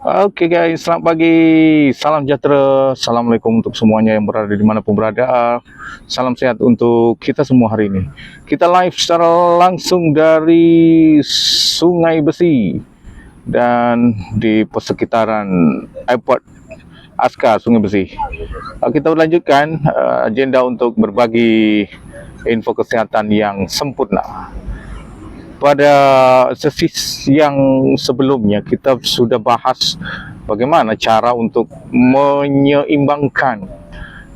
Oke guys, selamat pagi, salam sejahtera, assalamualaikum untuk semuanya yang berada dimanapun berada. Salam sehat untuk kita semua hari ini. Kita live secara langsung dari Sungai Besi dan di persekitaran airport Askar Sungai Besi. Kita lanjutkan agenda untuk berbagi info kesehatan yang sempurna. Pada sesi yang sebelumnya kita sudah bahas bagaimana cara untuk menyeimbangkan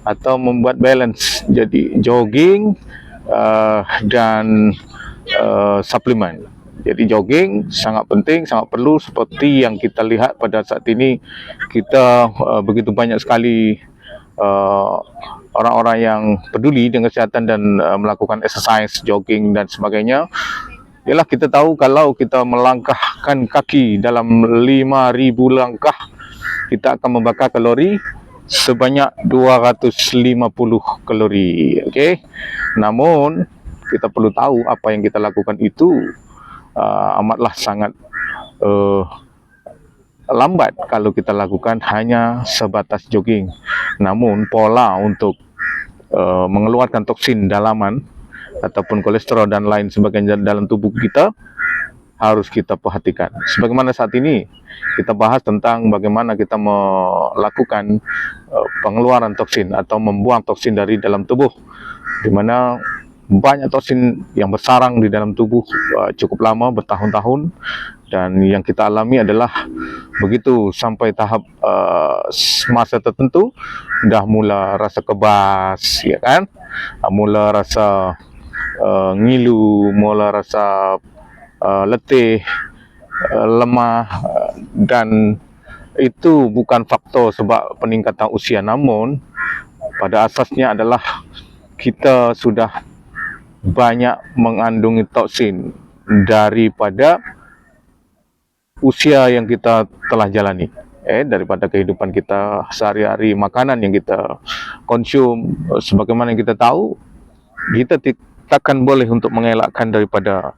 atau membuat balance, jadi jogging dan suplemen. Jadi jogging sangat penting, sangat perlu, seperti yang kita lihat pada saat ini kita begitu banyak sekali orang-orang yang peduli dengan kesehatan dan melakukan exercise, jogging dan sebagainya. Yalah, kita tahu kalau kita melangkahkan kaki dalam 5.000 langkah, kita akan membakar kalori sebanyak 250 kalori. Okey. Namun kita perlu tahu apa yang kita lakukan itu amatlah sangat lambat kalau kita lakukan hanya sebatas jogging. Namun pola untuk mengeluarkan toksin dalaman ataupun kolesterol dan lain sebagainya dalam tubuh kita harus kita perhatikan. Sebagaimana saat ini kita bahas tentang bagaimana kita melakukan pengeluaran toksin atau membuang toksin dari dalam tubuh, di mana banyak toksin yang bersarang di dalam tubuh cukup lama, bertahun-tahun, dan yang kita alami adalah begitu sampai tahap masa tertentu dah mula rasa kebas, ya kan, mula rasa ngilu, mula rasa letih, lemah, dan itu bukan faktor sebab peningkatan usia, namun pada asasnya adalah kita sudah banyak mengandungi toksin daripada usia yang kita telah jalani, daripada kehidupan kita sehari-hari, makanan yang kita konsum. Sebagaimana yang kita tahu, kita takkan boleh untuk mengelakkan daripada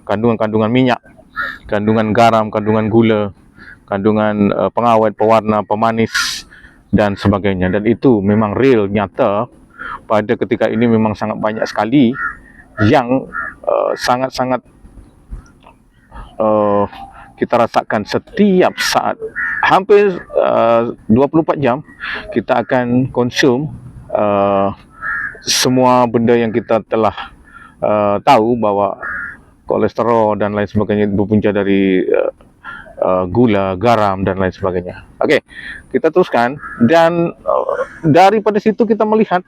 kandungan-kandungan minyak, kandungan garam, kandungan gula, kandungan pengawet, pewarna, pemanis dan sebagainya. Dan itu memang real, nyata. Pada ketika ini memang sangat banyak sekali yang sangat-sangat kita rasakan setiap saat. Hampir 24 jam kita akan konsum semua benda yang kita telah tahu bahwa kolesterol dan lain sebagainya berpunca dari gula, garam dan lain sebagainya. Okey, kita teruskan, dan daripada situ kita melihat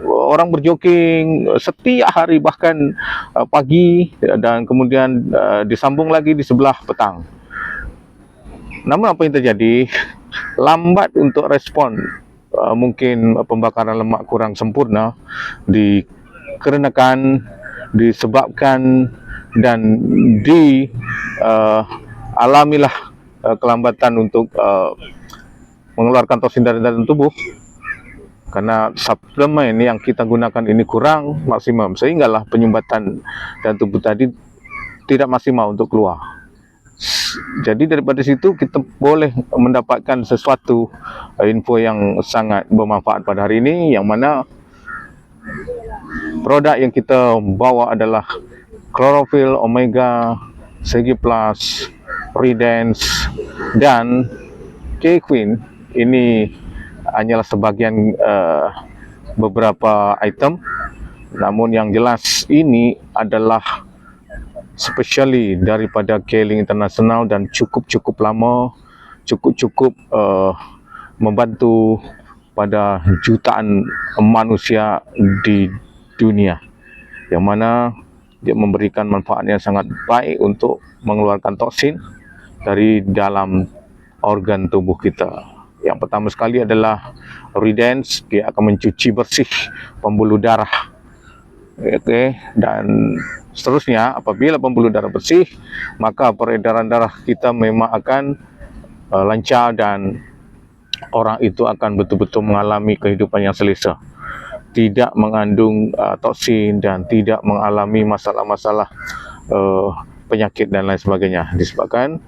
orang berjogging setiap hari, bahkan pagi, dan kemudian disambung lagi di sebelah petang. Namun apa yang terjadi? Lambat untuk respon. Mungkin pembakaran lemak kurang sempurna dikarenakan, disebabkan, dan alamilah kelambatan untuk mengeluarkan toksin dari dalam tubuh, karena suplemen yang kita gunakan ini kurang maksimum, sehinggalah penyumbatan dan tubuh tadi tidak maksimal untuk keluar. Jadi daripada situ kita boleh mendapatkan sesuatu info yang sangat bermanfaat pada hari ini, yang mana produk yang kita bawa adalah Chlorophyll, Omega, Segi Plus, Redens, dan K-Queen. Ini hanyalah sebagian beberapa item, namun yang jelas ini adalah especially daripada Keling International dan cukup lama, cukup membantu pada jutaan manusia di dunia, yang mana dia memberikan manfaat yang sangat baik untuk mengeluarkan toksin dari dalam organ tubuh kita. Yang pertama sekali adalah Redens, dia akan mencuci bersih pembuluh darah. Dan seterusnya, apabila pembuluh darah bersih, maka peredaran darah kita memang akan lancar, dan orang itu akan betul-betul mengalami kehidupan yang selesa, tidak mengandung toksin dan tidak mengalami masalah-masalah penyakit dan lain sebagainya, disebabkan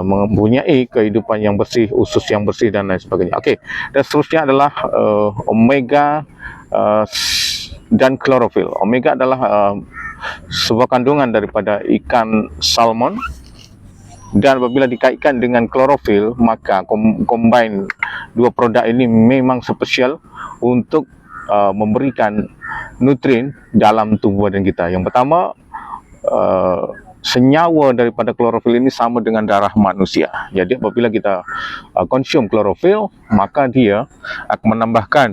mempunyai kehidupan yang bersih, usus yang bersih dan lain sebagainya. Okey, dan seterusnya adalah omega dan klorofil. Omega adalah sebuah kandungan daripada ikan salmon, dan apabila dikaitkan dengan klorofil, maka combine dua produk ini memang spesial untuk memberikan nutrien dalam tubuh badan kita. Yang pertama, senyawa daripada klorofil ini sama dengan darah manusia. Jadi apabila kita konsum klorofil, maka dia akan menambahkan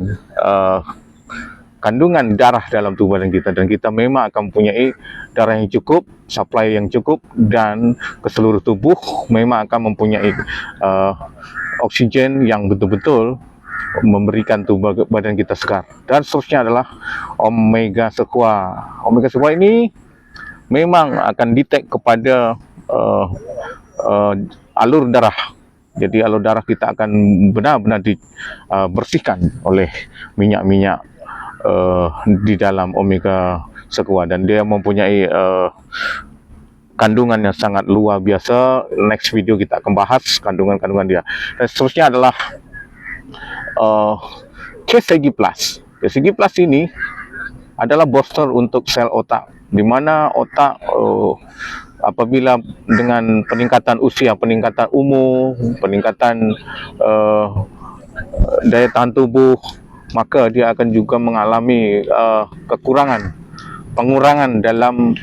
kandungan darah dalam tubuh badan kita, dan kita memang akan mempunyai darah yang cukup, supply yang cukup, dan ke seluruh tubuh memang akan mempunyai oksigen yang betul-betul memberikan tubuh badan kita segar. Dan seterusnya adalah omega sequoia. Omega sequoia ini memang akan detect kepada alur darah. Jadi alur darah kita akan benar-benar dibersihkan oleh minyak-minyak di dalam omega sequoia, dan dia mempunyai kandungan yang sangat luar biasa. Next video kita akan bahas kandungan-kandungan dia. Dan seterusnya adalah K-Segi Plus. K-Segi Plus ini adalah booster untuk sel otak, di mana otak apabila dengan peningkatan usia, peningkatan umur, peningkatan daya tahan tubuh, maka dia akan juga mengalami pengurangan dalam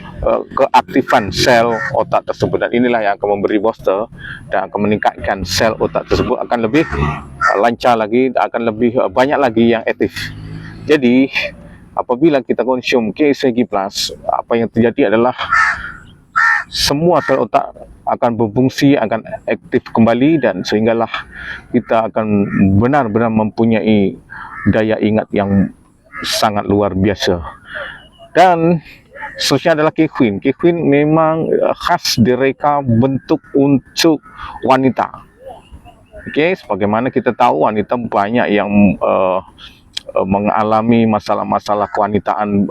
keaktifan sel otak tersebut. Dan inilah yang akan memberi booster dan akan meningkatkan sel otak tersebut akan lebih lancar lagi, akan lebih banyak lagi yang aktif. Jadi apabila kita konsum K-Segi Plus, apa yang terjadi adalah semua sel otak akan berfungsi, akan aktif kembali, dan sehinggalah kita akan benar-benar mempunyai daya ingat yang sangat luar biasa. Dan seterusnya adalah K-Queen. K-Queen memang khas direka bentuk untuk wanita. Okey, sebagaimana kita tahu, wanita banyak yang mengalami masalah-masalah kewanitaan,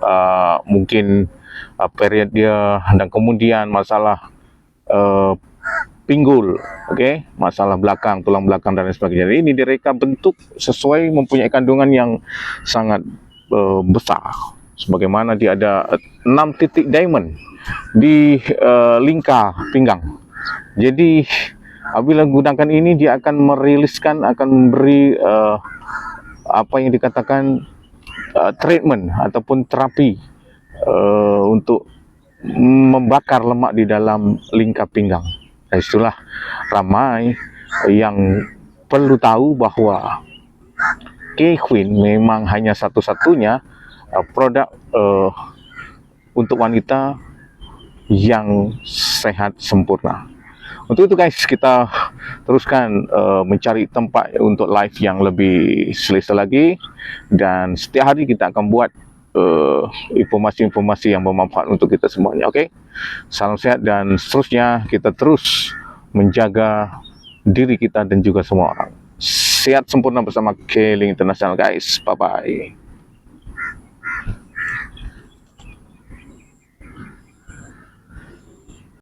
mungkin period dia, dan kemudian masalah pinggul, okey, masalah belakang, tulang belakang dan sebagainya. Ini direka bentuk sesuai, mempunyai kandungan yang sangat besar. Sebagaimana dia ada 6 titik diamond di lingkar pinggang. Jadi apabila gunakan ini, dia akan meriliskan, akan memberi apa yang dikatakan treatment ataupun terapi untuk membakar lemak di dalam lingkar pinggang. Dan itulah ramai yang perlu tahu bahawa K-Queen memang hanya satu-satunya produk untuk wanita yang sehat sempurna. Untuk itu guys, kita teruskan mencari tempat untuk live yang lebih selesa lagi, dan setiap hari kita akan buat informasi-informasi yang bermanfaat untuk kita semuanya. Okey, salam sehat, dan seterusnya kita terus menjaga diri kita dan juga semua orang. Sehat sempurna bersama K-Link International guys. Bye bye.